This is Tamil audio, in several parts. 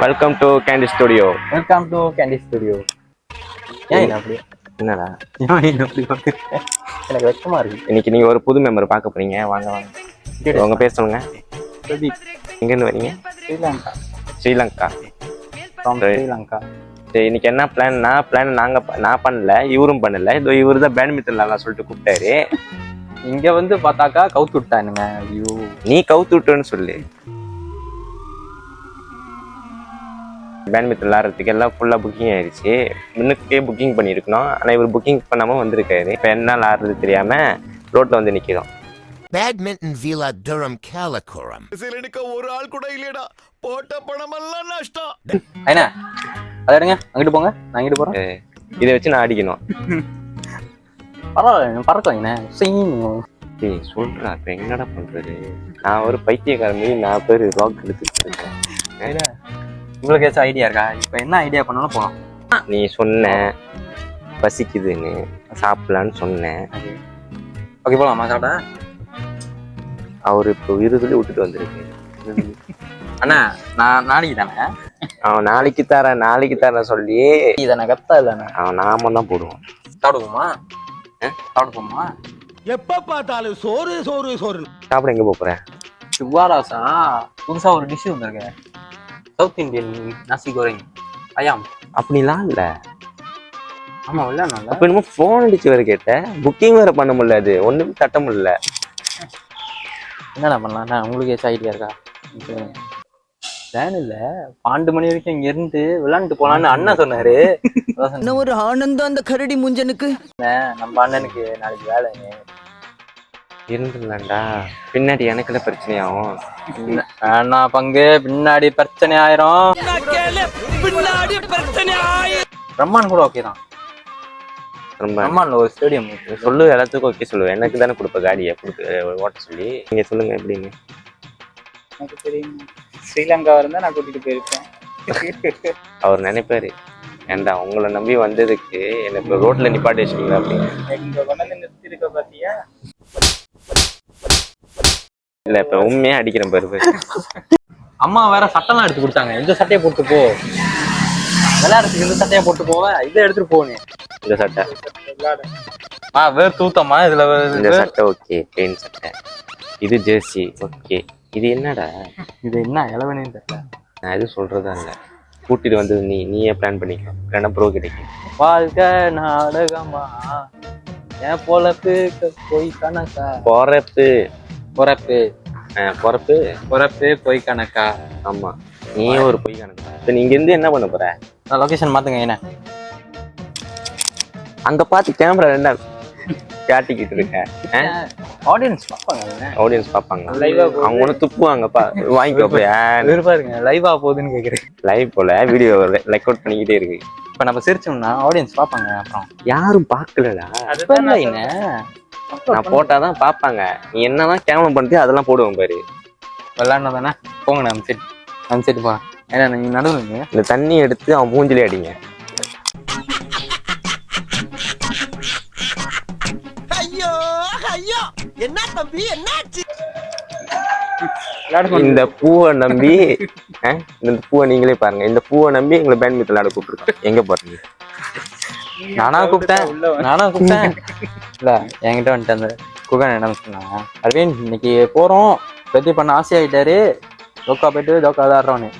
Welcome to candy studio. Welcome to candy studio. ஏன் அப்படி என்னடா எனக்கு வெக்கமா இருக்கு. இன்னைக்கு நீங்க ஒரு புது மெம்பர் பார்க்க போறீங்க. வாங்க வாங்க, உங்க பேர் சொல்லுங்க. பிரதீப். எங்கேருந்து வரீங்க? ஸ்ரீலங்கா. ஸ்ரீலங்கா. ஸ்ரீலங்கா. சரி, இன்னைக்கு என்ன பிளான் நான் பண்ணல, இவரும் பண்ணல. இதோ இவரு தான் பேட்மிண்டன் சொல்லிட்டு கூப்பிட்டாரு. இங்க வந்து பார்த்தாக்கா கவுத்து விட்டானுங்க. ஐயோ, நீ கவுத்து விட்டுன்னு சொல்லு. பேட்மிண்டன் விளாட்றதுக்கு எல்லாம் ஃபுல்லாக புக்கிங் ஆயிடுச்சு. முன்னுக்கே புக்கிங் பண்ணியிருக்கணும். ஆனால் இவர் புக்கிங் பண்ணாமல் வந்திருக்காரு. இப்போ என்ன விளாட்றது தெரியாமல் ரோட்டில் வந்து நிற்கிறோம். பேட்மிண்டன் வீலா துரம் கேலக்குரம். ஒரு ஆள் கூட இல்லையடா, போட்ட பணமெல்லாம் நஷ்டம். என்ன அதை எடுங்க, அங்கிட்டு போங்க, நான் அங்கிட்டு போறேன். இதை வச்சு நான் அடிக்கணும். பரவாயில்ல, பறக்கலைங்கண்ணே. செய்யணும். ஏய் சொல்றா, இப்போ என்னடா பண்றது? நான் ஒரு பைத்தியக்கார மாதிரி நான் பேர் ராக் எடுத்துட்டு இருக்கேன். உங்களுக்கு ஏதாச்சும் ஐடியா இருக்கா? இப்போ என்ன ஐடியா பண்ணாலும் போகலாம். நீ சொன்ன பசிக்குதுன்னு சாப்பிடலான்னு சொன்னேன். ஓகே, போகலாமா சாப்பிட? அவர் இப்போ விருதுல விட்டுட்டு வந்திருக்கு. அண்ணா நான் நாளைக்கு தானே. அவன் நாளைக்கு தரேன் சொல்லி இதானே கத்தா இல்லைண்ணா. அவன் நாம தான் போடுவான். சாப்பிடுவோமா? சாப்பிடுவோமா? எப்ப பார்த்தாலும் சோறு சோறு சோறு. சாப்பிட எங்க போறேன்? சுவாராசா புதுசா ஒரு டிஷ் வந்திருக்கு. சவுத் இந்தியன் நாசி கோரிங் ஐயாம். அப்படிலாம் இல்ல. ஆமா இல்ல, நல்லா. அப்ப என்னமோ போன் அடிச்சு வேற கேட்டேன். புக்கிங் வேற பண்ண முடியல, அது ஒண்ணுமே தட்ட முடியல. என்னண்ணா பண்ணலாம்? உங்களுக்கு ஏதாச்சும் ஐடியா இருக்கா? பிளான் இல்ல, 12 மணி வரைக்கும் இங்க இருந்து விளையாண்டு போலான்னு அண்ணா சொன்னாரு. என்ன ஒரு ஆனந்தம் அந்த கரடி முஞ்சனுக்கு. நம்ம அண்ணனுக்கு நாளைக்கு வேலை இருந்துடலாம்டா. பின்னாடி எனக்குள்ள பிரச்சனையாகும். அண்ணா பங்கு பின்னாடி பிரச்சனை ஆயிரும். பிரம்மான் கூட ஓகே தான். பிரம்மான்ல ஒரு ஸ்டேடியம் சொல்லு, எல்லாத்துக்கும் ஓகே சொல்லுவேன். எனக்கு தானே கொடுப்ப காடியை ஓட்ட சொல்லி. நீங்க சொல்லுங்க எப்படின்னு. எனக்கு தெரியும், ஸ்ரீலங்கா இருந்தா நான் கூட்டிட்டு போயிருப்பேன். அவர் நினைப்பாரு, ஏண்டா உங்களை நம்பி வந்ததுக்கு எனக்கு ரோட்ல நிப்பாட்டி வச்சுக்கீங்க அப்படின்னு. இங்க கொண்டாந்து நிறுத்தி இருக்க பாத்தியா? இல்ல இப்ப உண்மையா அடிக்கிறேன் பாரு. அம்மா வேற சட்டைலாம் எடுத்து கொடுத்தாங்க. இந்த சட்டையை போட்டு போ, விளையாடுறதுக்கு இந்த சட்டையை போட்டு போவேன், இதை எடுத்துட்டு போனேன். இந்த சட்டை வேற தூத்தம்மா இதுல. இந்த சட்டை ஓகே, பிளேன் சட்டை. இது ஜெர்சி ஓகே. இது என்னடா? இது என்ன இளவனு தெரியல. நான் எதுவும் சொல்றதா இல்ல. கூட்டிட்டு வந்தது நீயே பிளான் பண்ணிக்கலாம். இல்லைன்னா ப்ரோ கிடைக்கும். வாழ்க்கை நாடகமா என் பொழப்பு போய் கணக்கா. பொறப்பு போய் கணக்கா. ஆமா, நீயே ஒரு பொய் கணக்கா. இப்ப நீங்க இருந்து என்ன பண்ண போற? நான் லொகேஷன் மாத்துங்க. என்ன அங்க பாத்து கேமரா ரெண்டா காட்டிக்கிட்டு இருக்கேன். ஆடியன்ஸ் பார்ப்பாங்க. ஆடியன்ஸ் பாப்பாங்க. அவங்க ஒண்ணு துப்புவாங்கப்பா. வாங்கிக்கோ போய். பாருங்க, லைவா போகுதுன்னு கேக்குறேன். லைவ் போல வீடியோ ரெக்கார்ட் பண்ணிக்கிட்டே இருக்கு. இப்ப நம்ம சிரிச்சோம்னா ஆடியன்ஸ் பார்ப்பாங்க. அப்புறம் யாரும் பாக்கலடா. நான் போட்டாதான் பாப்பாங்க. நீ என்னதான் கேமரா பண்ணிட்டு அதெல்லாம் போடுவோம் பாரு. விளையாடுனா தானே. போங்க, நம்ம செட் போ. ஏன்னா நீங்க நடுவுங்க. இந்த தண்ணி எடுத்து அவன் மூஞ்சிலே அடிங்க. என்ன தம்பி என்னாச்சு? இந்த பூவை நம்பி இந்த பூவை நீங்களே பாருங்க. இந்த பூவை நம்பி எங்களை பேட்மிண்டன் விளையாட கூப்பிட்டுருக்கோம். எங்க போறீங்க? நானா கூப்பிட்டேன் இல்ல, என்கிட்ட வந்துட்டு அந்த குகன் என்ன சொன்னாங்க, அரவிந்த் இன்னைக்கு போறோம், பிரதி பண்ண ஆசையாயிட்டாரு, ஜோக்கா போயிட்டு ஜோக்கா தாடுறோன்னு.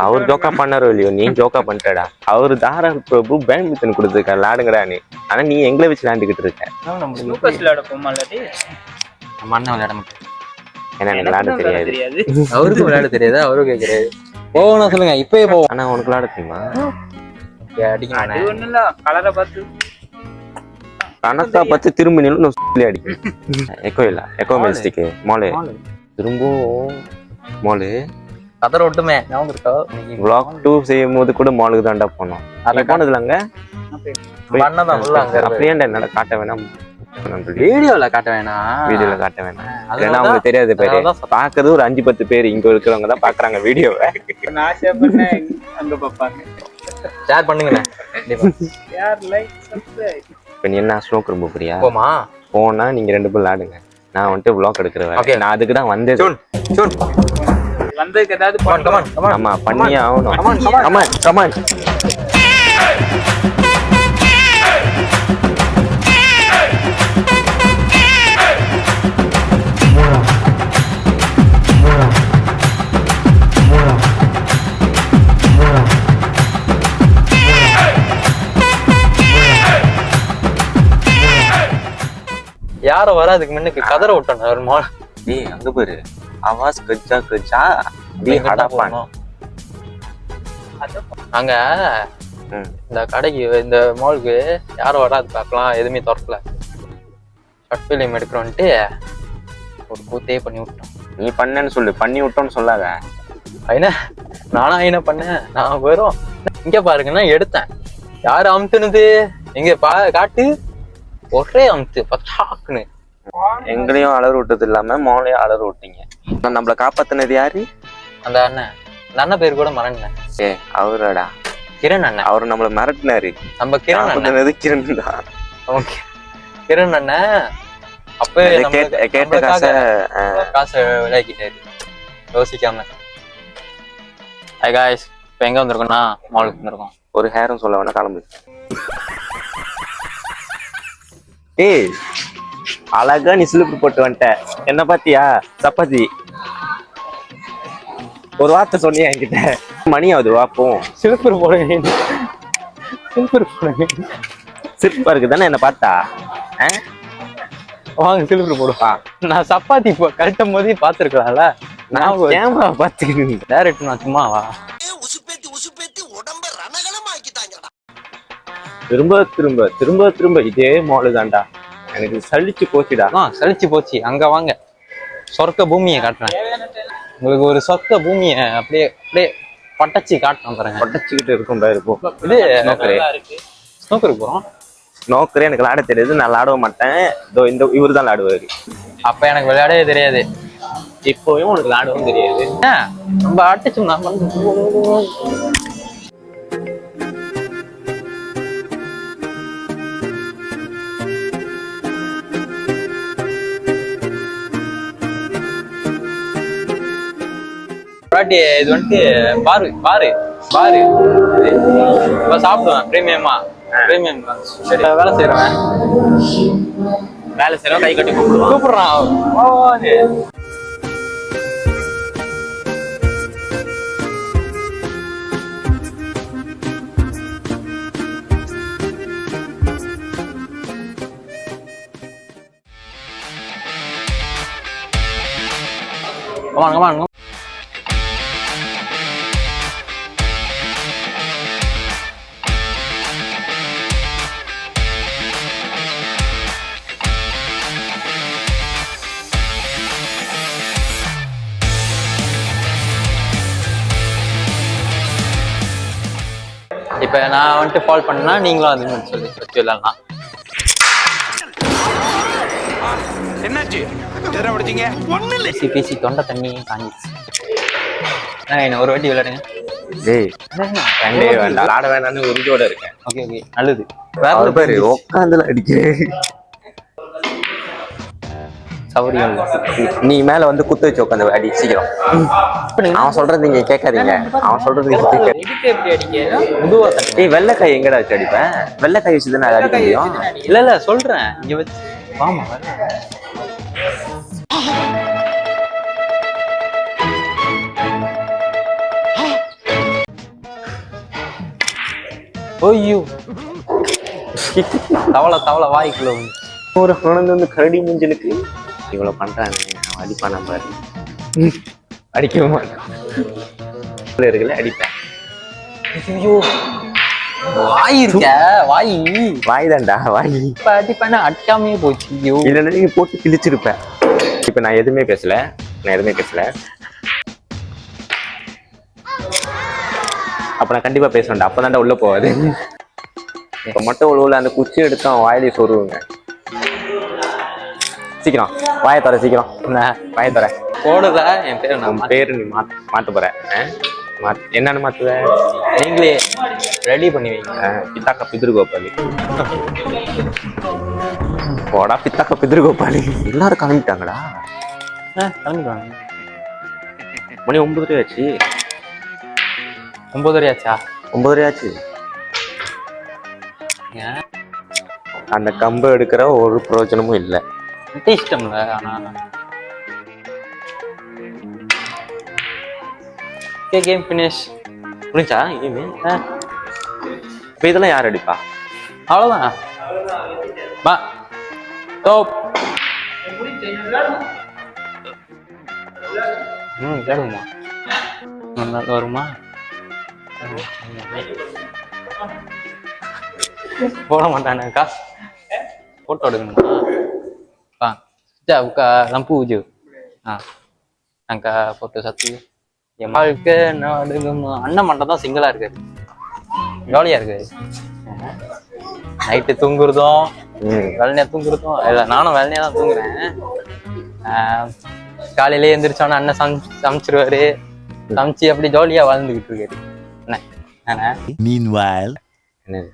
அவர் ஜோக்கா பண்ணாரோ இல்லையோ, நீ ஜோக்கா பண்ணிட்டடா. அவரு தாரா பிரபு பேட்மிண்டன் கொடுத்துருக்க விளையாடுங்கடான்னு. ஆனா நீ எங்களை வச்சு விளையாண்டுக்கிட்டு இருக்க. விளையாட போமா இல்லாட்டி நம்ம அண்ணன் விளையாட மாட்டேன். எனக்கு விளையாட தெரியாது. அவருக்கும் விளையாட தெரியாது, அவரும் கேட்கறாரு. போகணும் சொல்லுங்க, இப்பயே போவோம். ஆனா உனக்கு விளையாட தெரியுமா? அது ஒண்ணும் இல்ல, கலரை பார்த்து கணக்கா பார்த்து திரும்ப நின்று அடிக்கும். எக்கோ இல்ல, எக்கோ மெல்ஸ்டிக்கு மாலு திரும்பவும் மாலு கதற விட்டுமே. ஞாபகம் இருக்கா? vlog 2 செய்யும் போது கூட மாலுக்கு தாண்டா போனோம். அதை போனதுல அங்க அப்படியே என்னோட காட்ட வேணாம், வீடியோல காட்ட வேணாம். வீடியோல காட்ட வேணாம். ஏன்னா அவங்களுக்கு தெரியாது பேரு. பாக்குறது ஒரு 5-10 பேர் இங்க இருக்கிறவங்க தான் பாக்குறாங்க வீடியோவை. நான் ஷேர் பண்ணேன், அங்க பாப்பாங்க. ஷேர் பண்ணுங்க. Share, like, subscribe. இப்ப நீ என்ன ஸ்னோக் ரொம்ப பிரியா? போமா போனா நீங்க 2 பேர் விளையாடுங்க. நான் வந்துட்டு vlog எடுக்கிறேன். நான் அதுக்கு தான் வந்தேன். வந்ததுக்கு ஏதாவது கமான் கமான் ஆமா பண்ணியே ஆகணும். Come on come on come on come on. யாரும் வராதுக்கு முன்னுக்கு கதற விட்டோம் ஒரு மால். டேய் அங்க பாரு, ஆவாஸ் கச்சா கச்சா டேய் ஹடாப்பான். நாங்க இந்த கடைக்கு இந்த மாலுக்கு யாரும் வராது பார்க்கலாம், எதுவுமே திறக்கல. ஷார்ட் ஃபிலிம் எடுக்கிறோன்ட்டு ஒரு கூத்தே பண்ணி விட்டோம். நீ பண்ணேன்னு சொல்லு, பண்ணி விட்டோன்னு சொல்லாத. ஐனா நானா என்ன பண்ணேன், நான் வெறும் இங்க பாருங்கன்னா எடுத்தேன். யாரு அமுத்துனது எங்க காட்டு, ஒரே அமுத்து பச்சாக்குன்னு. எங்களையும் அலர் விட்டது இல்லாம மோளையும் அலர் விட்டீங்க. நம்மள காப்பாத்தினது யாரு? அந்த அண்ணன், அந்த அண்ணன் பேர் கூட மறந்தேன். ஏ அவராடா, கிரண் அண்ணன். அவரு நம்மள மிரட்டினாரு. நம்ம கிரண் அண்ணன், காப்பாத்தினது கிரண் தான். ஓகே கிரண் அண்ணன் அப்ப கேட்ட காசை விளையாக்கிட்டாரு யோசிக்காம. ஹாய் காய்ஸ், இப்போ எங்க வந்திருக்கோம்னா மாலுக்கு வந்திருக்கோம். ஒரு ஹேரும் சொல்ல வேணா, கிளம்பு. ஏய் அழகா நீ சிலிப்பு போட்டு வந்துட்ட. என்ன பாத்தியா சப்பாத்தி? ஒரு வார்த்தை சொன்னியா என்கிட்ட? மணி ஆகுது வாப்போம். சிலிப்பர் போடுங்க, சிலிப்பர் போடுங்க. சிரிப்பா இருக்கு தானே என்ன பார்த்தா? வாங்க சிலிப்பர் போடுவா. நான் சப்பாத்தி இப்போ கரெக்டும் போது பார்த்துருக்கலாம்ல. நான் கேமரா பார்த்துக்கிட்டு டேரக்ட் நான் சும்மாவா உசுப்பேத்தி உசுப்பேத்தி உடம்ப ரணகலமாக்கிட்டாங்கடா. திரும்ப திரும்ப திரும்ப திரும்ப இதே மாலு தான்டா. எனக்கு சலிச்சு போச்சுடா. சலிச்சு போச்சு. அங்க வாங்க, சொர்க்க பூமியை காட்டுறேன் உங்களுக்கு. ஒரு சொர்க்க பூமியை அப்படியே அப்படியே பட்டச்சு காட்டுறேன் பாருங்க. பட்டச்சுக்கிட்டு இருக்கும் பாரு. இப்போ இது ஸ்னோக்கருக்கு போறோம். ஸ்னோக்கரே எனக்கு விளையாட தெரியாது, நான் விளையாட மாட்டேன். இதோ இந்த இவரு தான் விளையாடுவாரு. அப்ப எனக்கு விளையாடவே தெரியாது. இப்போவும் உனக்கு விளையாடவும் தெரியாது. நம்ம அடிச்சோம்னா பாட்டி. இது வந்துட்டு பாரு பாரு பாரு. இப்ப சாப்பிடுவேன் பிரீமியமா. பிரீமியம் வேலை செய்யறவன், வேலை செய்யறோம், கை கட்டி கூப்பிடுவான். கூப்பிடுறான். Come on, come on. இப்ப நான் வந்துட்டு ஃபால் பண்ணா நீங்களும் அது மாதிரி சொல்லி வச்சு விளையாடலாம். என்னாச்சு எதிர உடைச்சீங்க? ஒண்ணு இல்ல. பேசி பேசி தொண்டை தண்ணி காஞ்சிச்சு. என்ன ஒரு வாட்டி விளையாடுங்க. டேய் ரெண்டே வேண்டாம், விளையாட வேண்டாம்னு உறுதியோட இருக்கேன். ஓகே ஓகே நல்லது. வேற பேரு உட்காந்துல அடிக்கிறேன். சௌரியம் நீ மேல வந்து குத்து வச்சு உட்காந்து அடி சீக்கிரம். அவன் சொல்றது நீங்க கேட்காதீங்க, அவன் சொல்றது நீங்க கேட்காதீங்க. எதுக்கு எப்படி அடிக்க? மெதுவா ஏய் வெள்ளைக்காய் எங்கடா வச்சு அடிப்பேன்? வெள்ளைக்காய் வச்சு தானே அடிக்க முடியும். இல்ல இல்ல சொல்றேன், இங்க வச்சு வாமா. ஐயோ தவளை தவளை வாய்க்குள்ள ஒரு குழந்தை வந்து கரடி மூஞ்சலுக்கு இவ்வளவு பண்றாங்க. அவன் அடிப்பான பாரு. அடிக்கவே மாட்டான் இருக்குல்ல, அடிப்பேன். ஐயோ வாய் இருக்க, வாய் வாய் தான்டா வாய். இப்ப அடிப்பேன்னா அடிக்காமையே போச்சு. ஐயோ இல்லைன்னா நீங்க போட்டு கிழிச்சிருப்பேன். இப்ப நான் எதுவுமே பேசல, நான் எதுவுமே பேசல. அப்ப நான் கண்டிப்பா பேசுவேன்டா, அப்பதான்டா உள்ள போவாது. இப்ப மட்டும் உள்ள அந்த குச்சி எடுத்து அவன் வாயிலே சொருவுங்க. சீக்கிரம் வாயை தர, சீக்கிரம் வாயை தர. போடுற என் பேரு நான் பேரு நீ மாத்த போற. என்னன்னு மாத்துவ? நீங்களே ரெடி பண்ணி வைங்க. பித்தாக்கா பிதிருகோபாலி. போடா பித்தாக்கா பிதிருகோபாலி. எல்லாரும் கிளம்பிட்டாங்கடா. கிளம்பிடுவாங்க. மணி 9:30 ஆச்சு. 9:30 ஆச்சா? 9:30 ஆச்சு. ஏன் அந்த கம்பை எடுக்கிற ஒரு பிரயோஜனமும் இல்லை. இஷ்டம்ல. ஆனா கேம் ஃபினிஷ். புரிஞ்சா கேமு? இப்போ இதெல்லாம் யார் அடிப்பா? அவ்வளோதான். வா டோப். கேளுமா வருமா? போட மாட்டானேக்கா. போட்டோ எடுக்கணுமா? ஆ जा buka lampu je. Angka foto satu. என் வாழ்க்கை நாடுகம். அண்ணன் மட்டும் தான் சிங்கிளா இருக்காரு, ஜாலியா இருக்காரு. நைட்டு தூங்குறதும் வெள்ளனையா தூங்குறதும் இல்லை, நானும் வெள்ளனையா தான் தூங்குறேன். காலையிலே எழுந்திரிச்சோன்னா அண்ணன் சமைச்சிருவாரு, சமைச்சு அப்படி ஜாலியா வாழ்ந்துகிட்டு இருக்காரு. என்ன Meanwhile, என்னது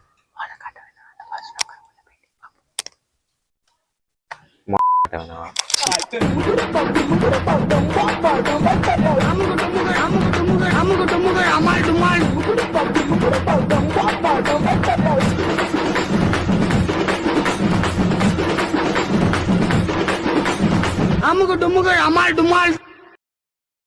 அமுகு டுமுகு அமால் டுமால்.